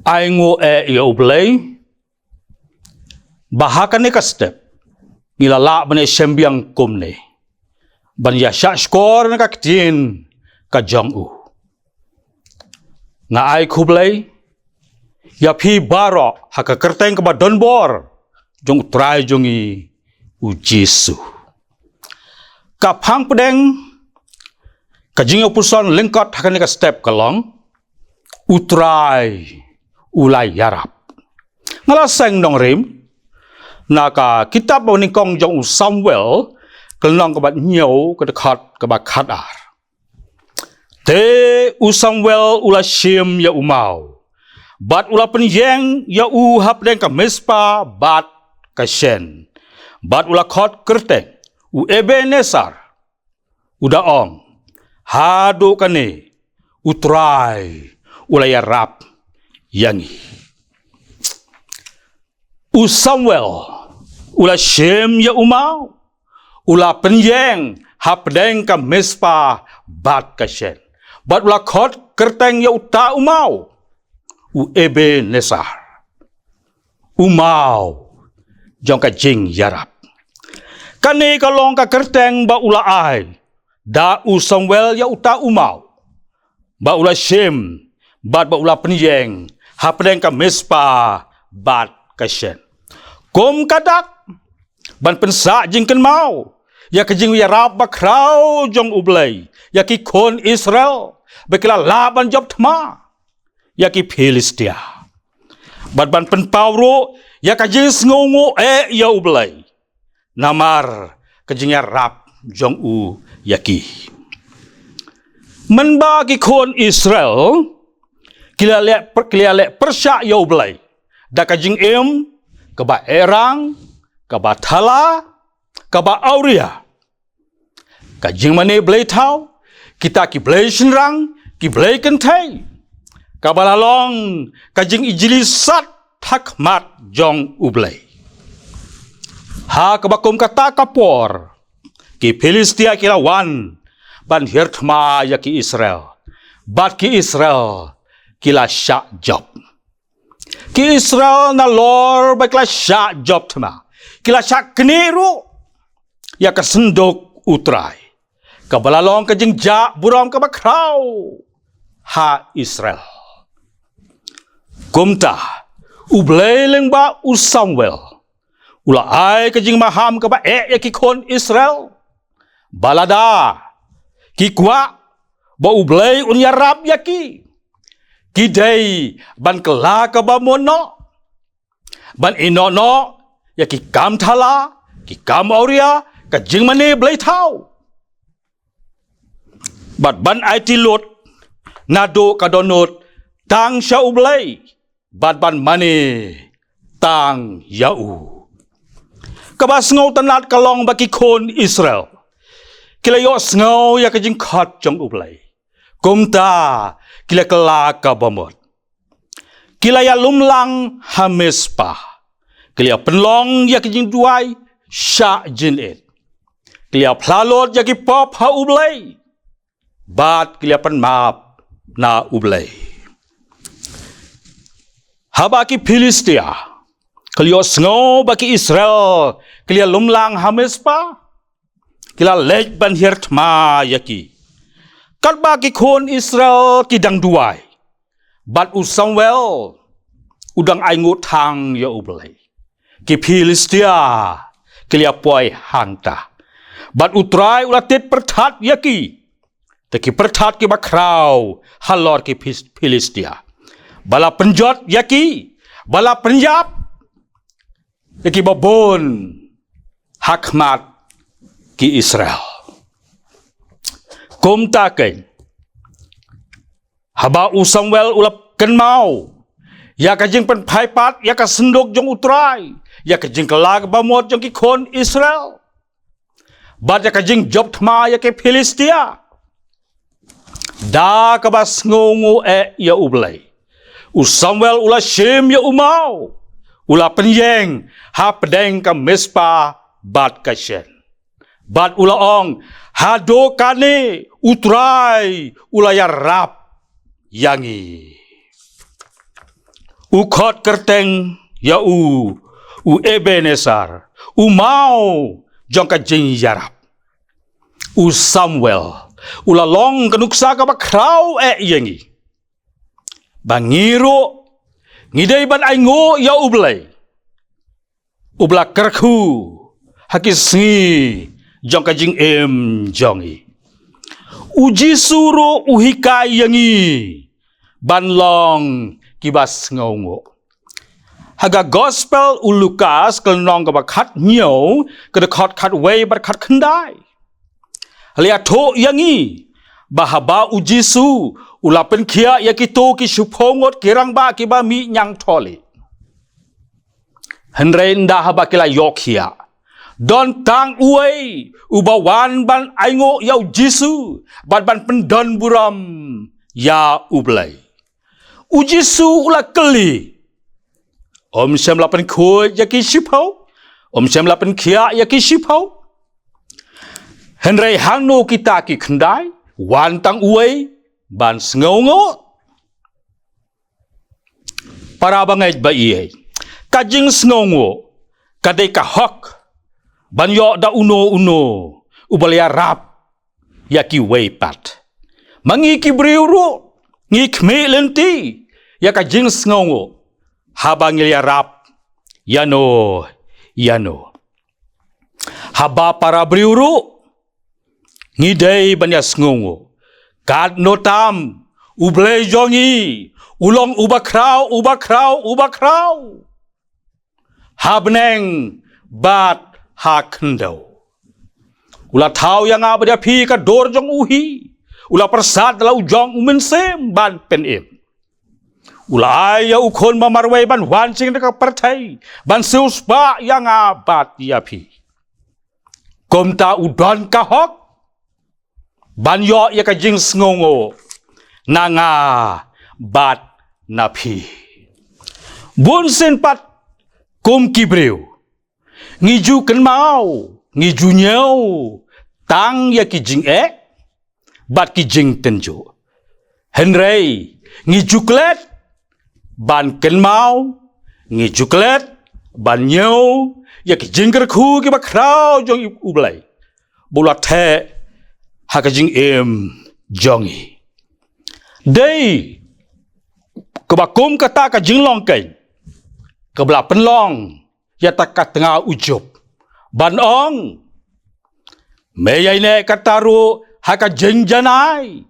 Aingo ya ublay bahakan ni ka step ngilala bane sembiang kumne ban ya sya skor na kaktin ka jong-u nga ai kublay ya phi baro hakakerteng ka ba donbor jong utrai jongi u Jesu ka phang pedeng ka jingo puson lengkot hakan ni ka step kalong utrai ulai yarap ngalaseng nong rim naka kitab ni kong jong Samuel kelong kebat nyau ke dekat kebat khadar te Samuel ula shim ya umau bat ula penyeng ya hap deng ka Mispa bat ka Shen bat ula khot kerteng Ebenezer udaong hado kane utrai ula yarap yangi Samuel ula shem ya umau ula penyeng hapdeng ka Mispa bat ka Shen bat ula khot kerteng ya uta umau Ebenezer umau jong ka jing yarap kane kalong ka kerteng ba ula ai da Samuel ya uta umau ba ula shem bat ba ula penyeng hapdeng ka Mispa bat ka Shen kum kadak ban pensa jingken mau ya kejing yarap bakrau jong ublay ya ki kon Israel bekila laban job thma ya ki Filistia ban penpawro ya kejing ngongo ya ublay namar kejing yarap jong u ya ki menba ki kon Israel kila lek persya ya ublay da kejing kaba erang, kaba thala, kaba auria. Kajing mane blay tau, kita ki blay shinrang, ki blay kentai. Kaba lalong, kajing ijilisat hakmat jong ublay. Ha kaba kum kata kapor, ki Filistia kilawan, ban hirtma ya ki Israel. Bat ki Israel, kila syak job. Ki Israel na lor baiklah syak job thma kila syak keniru ya kesenduk utrai kabalalong kajing ja buram ka bakrau ha Israel kumta ublay lengba Samuel ula ai kajing maham ka ba ya ki kon Israel balada ki kwa ba ublay unyarap ya ki Kidai ban kela ka ba mono ban inono ya ki kam thala ki kam auria ka jing mane blay tau bat ban ai tilot nado ka donot tang sya ublay bat ban mane tang yau kabas ngau tanat kalong baki kon Israel kilayo ngau ya ka jing khat jong ublay kumta kila kelaka bomot kila ya lumlang Mispa kila penlong ya kijing duai sya jinit kila plalot ya ki pop ha ublay bat kila pen map na ublay haba ki Filistia kila sngo baki Israel kila lumlang Mispa kila lej ban hirtma ya ki Kalba ki kon Israel ki dang duai. Bat Samuel udang ai ngut hang ya ublay. Ki Filistia kilia poi hangta. Bat utrai ulatit pertat ya ki. Te ki pertat ki bakrau halor ki Filistia. Bala penjot ya ki. Bala penjap. Ya ki babon hakmat ki Israel. Kum taken haba Samuel ulap ken mau ya kajing pen phaipat ya ka sendok jong utrai ya kajing kelag bamot jong ki kon Israel bat ya kajing job thma ya ke Filistia da ka bas ngongo ya ublay Samuel ula shem ya umau ula penyeng ha pedeng ka Mispa bat ka Shen bat ula ong hado kane utrai ula yarap yangi Khot kerteng ya Ebenezer, mau jong ka jing yarap. Samuel, long kanuksa ka bakraw yengi. Bangiro, ngidei ban aingo ya ublay. Ubla kerku, hakisngi jong ka jing jongi. Uji suro uhikai yangi, banlong kibas ngongo. Haga gospel Lukas kelnong ka bakat nyo, kada kat way bakat kendai. Halia to yangi, bahaba ujisu, ulapen kia ya kito ki supongot kirang ba kiba mi nyang toli. Henry nda haba kila yokia. Don tang uai, ubawan ban aingo yau jisu, ban pendon buram ya ublay. Ujisu ula keli. Om sem lapan kuat ya ki sipau, om sem lapan kia ya ki sipau. Henry hangno kita ki kendai, wan tang uai, ban sengongo. Para bangai ba iye, kajing sengongo, kadai kahok, ban yo da uno, ubalia rap, ya ki weipat. Mangi ki briuru, ngi kme lenti, ya kajing sengongo, habang ya rap, yano. Haba para briuru, ngidei banya sengongo, kad notam, ublay jongi, ulong ubakraw. Habneng bat hakendau. Ula tau yang abdia pi ka dor jong uhi, ula persat lau jong umensem ban penem. Ula aya ukon mamarway ban wancing deka pertai, ban seuspa yang abat ya pi. Komta udon kahok, ban yo ya ka jing sengongo, nanga bat napi. Bun sen pat kum kibreu, ngiju ken mau, ngiju nyau, tang ya ki jing bat ki jing tenjo. Henry, ngiju klet, ban ken mau, ngiju klet, ban nyau, ya ki jing kerku ki bakraw jong ublay. Bola the, haka jing jongi. Day, kebakum kata ka jinglong kai, kebela penlong, ya tak tengah ujup, banong, meyai ne kataru haka jingjanai,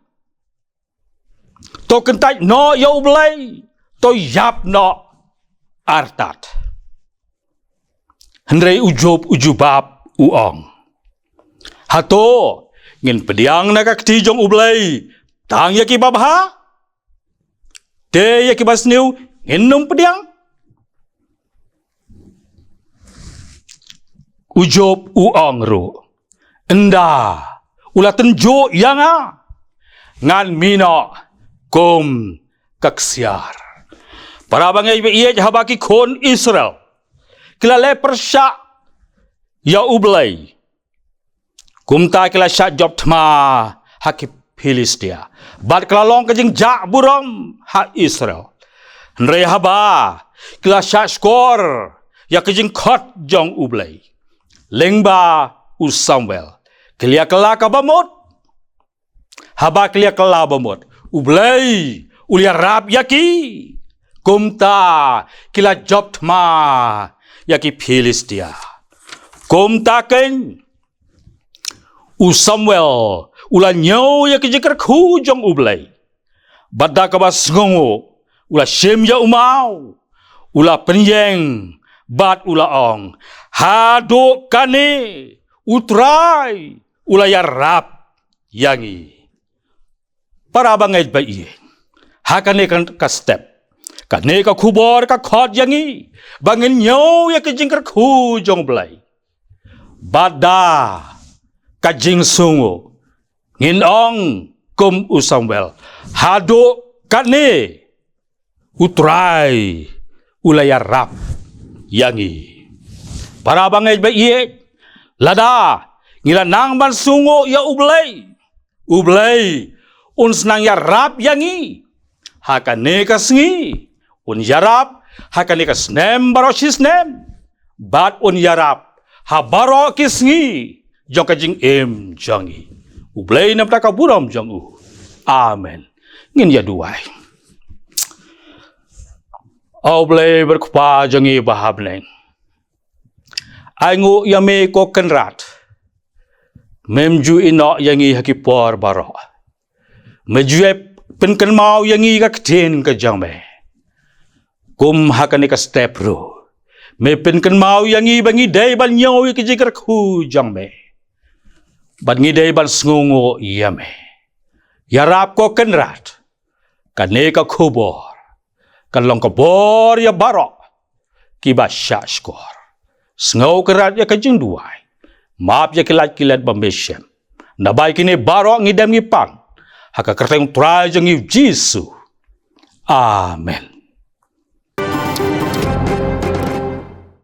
to kentai no ya ublay, to yap no artat. Henry ujubab uong. Hato, ngin pediang na kaktijong ublay, tang ya ki babha, te ya ki basniu, nginum pediang. Ujub uong ru, enda, ula tenjo yanga, ngan mino, kum kaksiar. Para bangai iye habaki kon Israel, kilale persya, ya ublay, kumta kila syak job tma hakip Filistia. Bat kelalong kejing jak buram hak Israel. Nrei haba kila syak skor ya kejing khot jong ublay. Lengba Samuel. Kelia kela kabamot. Haba kelia kela bamot. Ublay ulia rap yaki. Kumta kila job tma yaki Filistia. Kumta ken Samuel ula nyau ya kejikar ku jong ublay. Badda kabas ngongo ula shem ya umau. Ula penyeng bat ula ong. Hado kane utrai ula ya rap yangi. Para bangai ba iye. Hakane kan ka step. Kane ka kubor ka khot yangi. Bangin nyau ya kejikar ku jong ublay. Badda kajing sungu ngin ong kum Samuel hado kane utrai ulaya rap yangi para bangai ba iye lada ngila nang ban sungu ya ublay uns nang ya rap yangi hakane kasngi un yarap hakani ka snem baro sisnem bat un yarap ha baro kisngi jong ka jing em jangi ublay nam ta ka buram jang u amen ngin ya duai oblay berkupa jangi bahabneng aingu yame ko kenrat memju ino yangi hakipor baro mejue penken mau yangi ka kten ka jangme kum hakani ka step ru me penken mau yangi bangi dai ban nyaw ki jikar khu jangme ban ngi dai ban sngungo yame yarap ko kenrat kane ka khubor kan long ka bor ya baro ki ba shashkor sngaw kerat ya ka jing duai map ya kilat bambeshem nabai kini baro ngidam ngipang haka kerteng trai jangi Jisu amen